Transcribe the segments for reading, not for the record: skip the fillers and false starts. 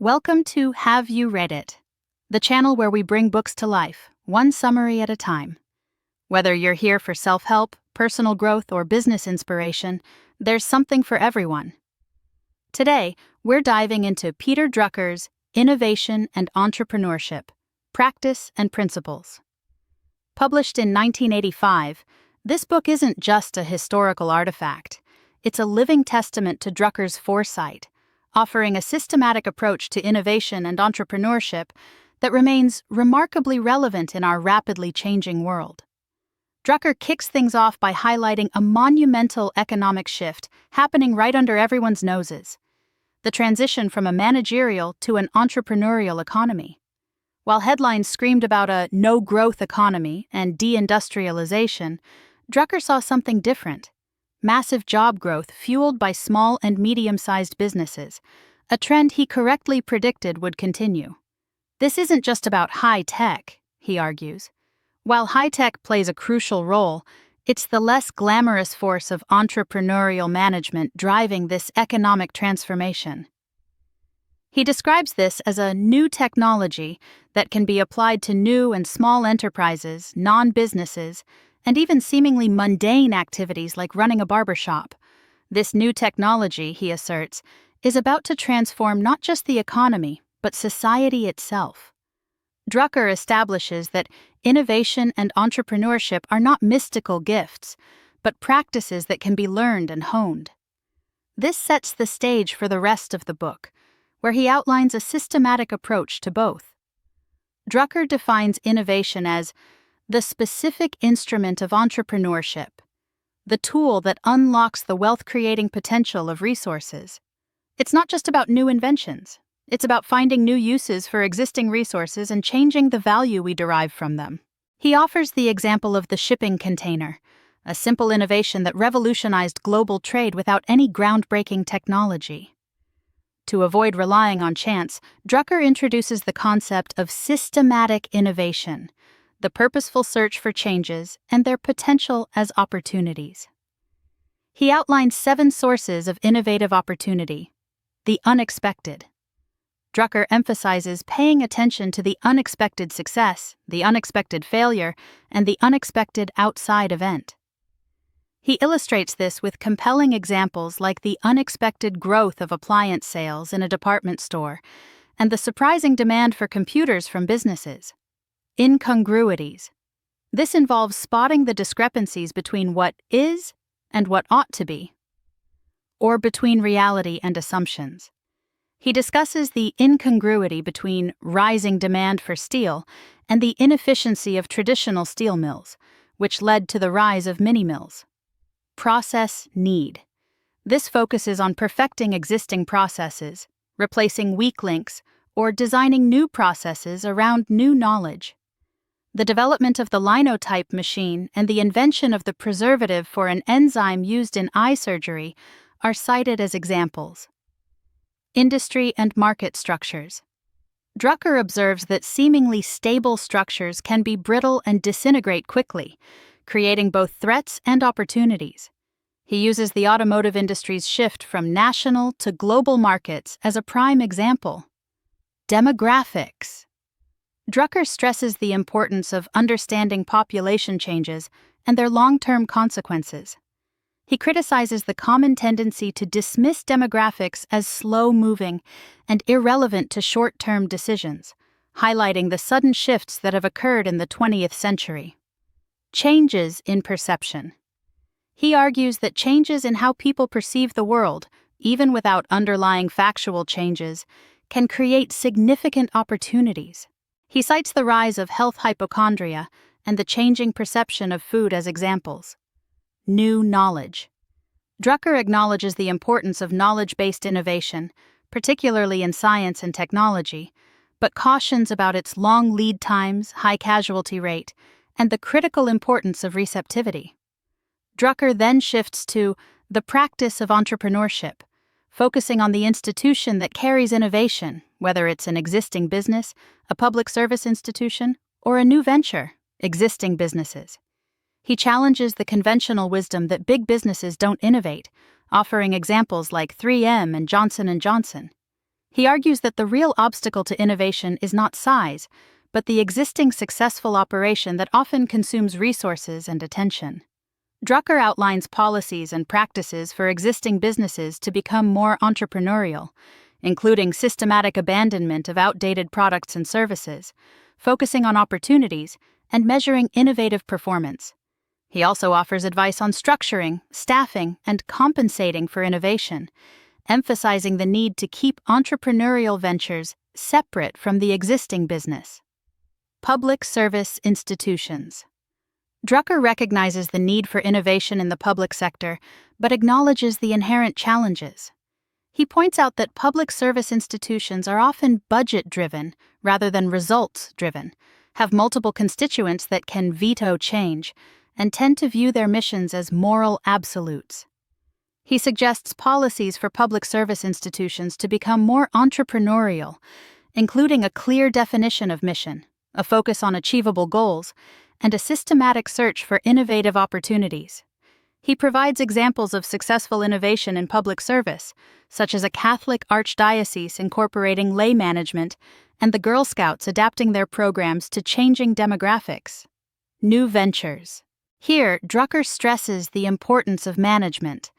Welcome to Have You Read It? The channel where we bring books to life, one summary at a time. Whether you're here for self-help, personal growth, or business inspiration, there's something for everyone. Today, we're diving into Peter Drucker's Innovation and Entrepreneurship, Practice and Principles. Published in 1985, this book isn't just a historical artifact. It's a living testament to Drucker's foresight, offering a systematic approach to innovation and entrepreneurship that remains remarkably relevant in our rapidly changing world. Drucker kicks things off by highlighting a monumental economic shift happening right under everyone's noses: the transition from a managerial to an entrepreneurial economy. While headlines screamed about a no-growth economy and deindustrialization, Drucker saw something different: massive job growth fueled by small and medium-sized businesses, a trend he correctly predicted would continue. This isn't just about high-tech, he argues. While high-tech plays a crucial role, it's the less glamorous force of entrepreneurial management driving this economic transformation. He describes this as a new technology that can be applied to new and small enterprises, non-businesses, and even seemingly mundane activities like running a barbershop. This new technology, he asserts, is about to transform not just the economy, but society itself. Drucker establishes that innovation and entrepreneurship are not mystical gifts, but practices that can be learned and honed. This sets the stage for the rest of the book, where he outlines a systematic approach to both. Drucker defines innovation as the specific instrument of entrepreneurship, the tool that unlocks the wealth-creating potential of resources. It's not just about new inventions. It's about finding new uses for existing resources and changing the value we derive from them. He offers the example of the shipping container, a simple innovation that revolutionized global trade without any groundbreaking technology. To avoid relying on chance, Drucker introduces the concept of systematic innovation, the purposeful search for changes and their potential as opportunities. He outlines 7 sources of innovative opportunity: the unexpected. Drucker emphasizes paying attention to the unexpected success, the unexpected failure, and the unexpected outside event. He illustrates this with compelling examples like the unexpected growth of appliance sales in a department store and the surprising demand for computers from businesses. Incongruities. This involves spotting the discrepancies between what is and what ought to be, or between reality and assumptions. He discusses the incongruity between rising demand for steel and the inefficiency of traditional steel mills, which led to the rise of mini-mills. Process need. This focuses on perfecting existing processes, replacing weak links, or designing new processes around new knowledge. The development of the linotype machine and the invention of the preservative for an enzyme used in eye surgery are cited as examples. Industry and market structures. Drucker observes that seemingly stable structures can be brittle and disintegrate quickly, creating both threats and opportunities. He uses the automotive industry's shift from national to global markets as a prime example. Demographics. Drucker stresses the importance of understanding population changes and their long-term consequences. He criticizes the common tendency to dismiss demographics as slow-moving and irrelevant to short-term decisions, highlighting the sudden shifts that have occurred in the 20th century. Changes in perception. He argues that changes in how people perceive the world, even without underlying factual changes, can create significant opportunities. He cites the rise of health hypochondria and the changing perception of food as examples. New knowledge. Drucker acknowledges the importance of knowledge-based innovation, particularly in science and technology, but cautions about its long lead times, high casualty rate, and the critical importance of receptivity. Drucker then shifts to the practice of entrepreneurship, focusing on the institution that carries innovation, whether it's an existing business, a public service institution, or a new venture, existing businesses. He challenges the conventional wisdom that big businesses don't innovate, offering examples like 3M and Johnson & Johnson. He argues that the real obstacle to innovation is not size, but the existing successful operation that often consumes resources and attention. Drucker outlines policies and practices for existing businesses to become more entrepreneurial, including systematic abandonment of outdated products and services, focusing on opportunities, and measuring innovative performance. He also offers advice on structuring, staffing, and compensating for innovation, emphasizing the need to keep entrepreneurial ventures separate from the existing business. Public service institutions. Drucker recognizes the need for innovation in the public sector, but acknowledges the inherent challenges. He points out that public service institutions are often budget-driven rather than results-driven, have multiple constituents that can veto change, and tend to view their missions as moral absolutes. He suggests policies for public service institutions to become more entrepreneurial, including a clear definition of mission, a focus on achievable goals, and a systematic search for innovative opportunities. He provides examples of successful innovation in public service, such as a Catholic archdiocese incorporating lay management and the Girl Scouts adapting their programs to changing demographics. New ventures. Here, Drucker stresses the importance of management,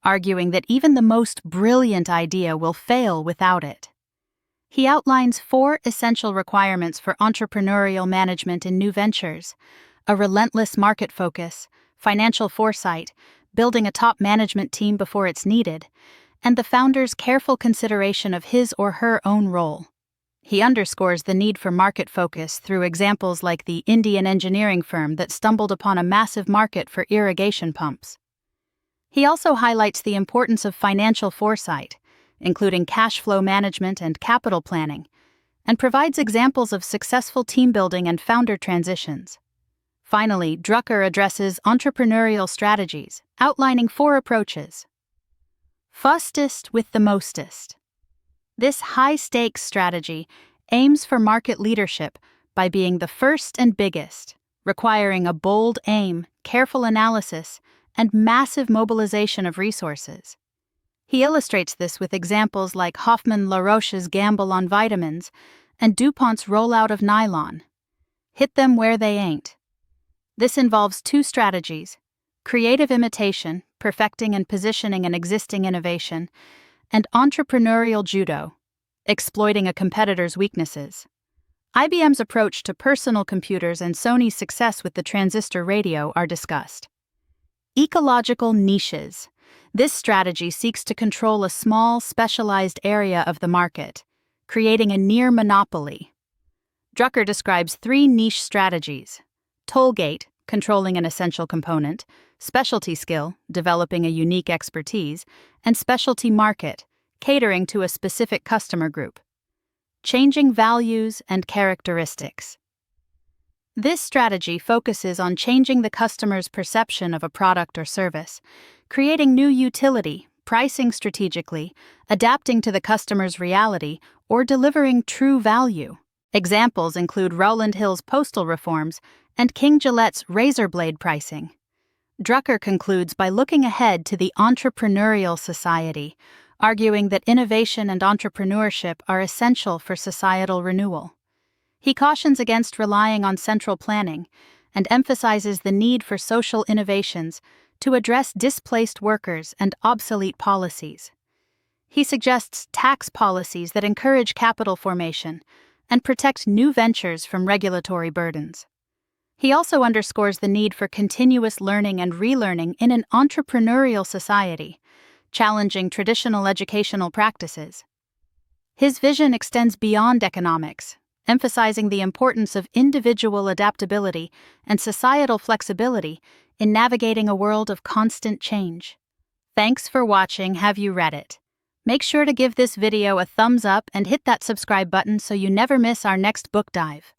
arguing that even the most brilliant idea will fail without it. He outlines 4 essential requirements for entrepreneurial management in new ventures: a relentless market focus, financial foresight, building a top management team before it's needed, and the founder's careful consideration of his or her own role. He underscores the need for market focus through examples like the Indian engineering firm that stumbled upon a massive market for irrigation pumps. He also highlights the importance of financial foresight, including cash flow management and capital planning, and provides examples of successful team building and founder transitions. Finally, Drucker addresses entrepreneurial strategies, outlining 4 approaches. Fustest with the mostest. This high-stakes strategy aims for market leadership by being the first and biggest, requiring a bold aim, careful analysis, and massive mobilization of resources. He illustrates this with examples like Hoffmann-La Roche's gamble on vitamins and DuPont's rollout of nylon. Hit them where they ain't. This involves 2 strategies: creative imitation, perfecting and positioning an existing innovation, and entrepreneurial judo, exploiting a competitor's weaknesses. IBM's approach to personal computers and Sony's success with the transistor radio are discussed. Ecological niches. This strategy seeks to control a small, specialized area of the market, creating a near monopoly. Drucker describes 3 niche strategies: tollgate, controlling an essential component; specialty skill, developing a unique expertise; and specialty market, catering to a specific customer group. Changing values and characteristics. This strategy focuses on changing the customer's perception of a product or service, creating new utility, pricing strategically, adapting to the customer's reality, or delivering true value. Examples include Rowland Hill's postal reforms and King Gillette's razor blade pricing. Drucker concludes by looking ahead to the entrepreneurial society, arguing that innovation and entrepreneurship are essential for societal renewal. He cautions against relying on central planning and emphasizes the need for social innovations to address displaced workers and obsolete policies. He suggests tax policies that encourage capital formation and protect new ventures from regulatory burdens. He also underscores the need for continuous learning and relearning in an entrepreneurial society, challenging traditional educational practices. His vision extends beyond economics, emphasizing the importance of individual adaptability and societal flexibility in navigating a world of constant change. Thanks for watching. Have you read it? Make sure to give this video a thumbs up and hit that subscribe button so you never miss our next book dive.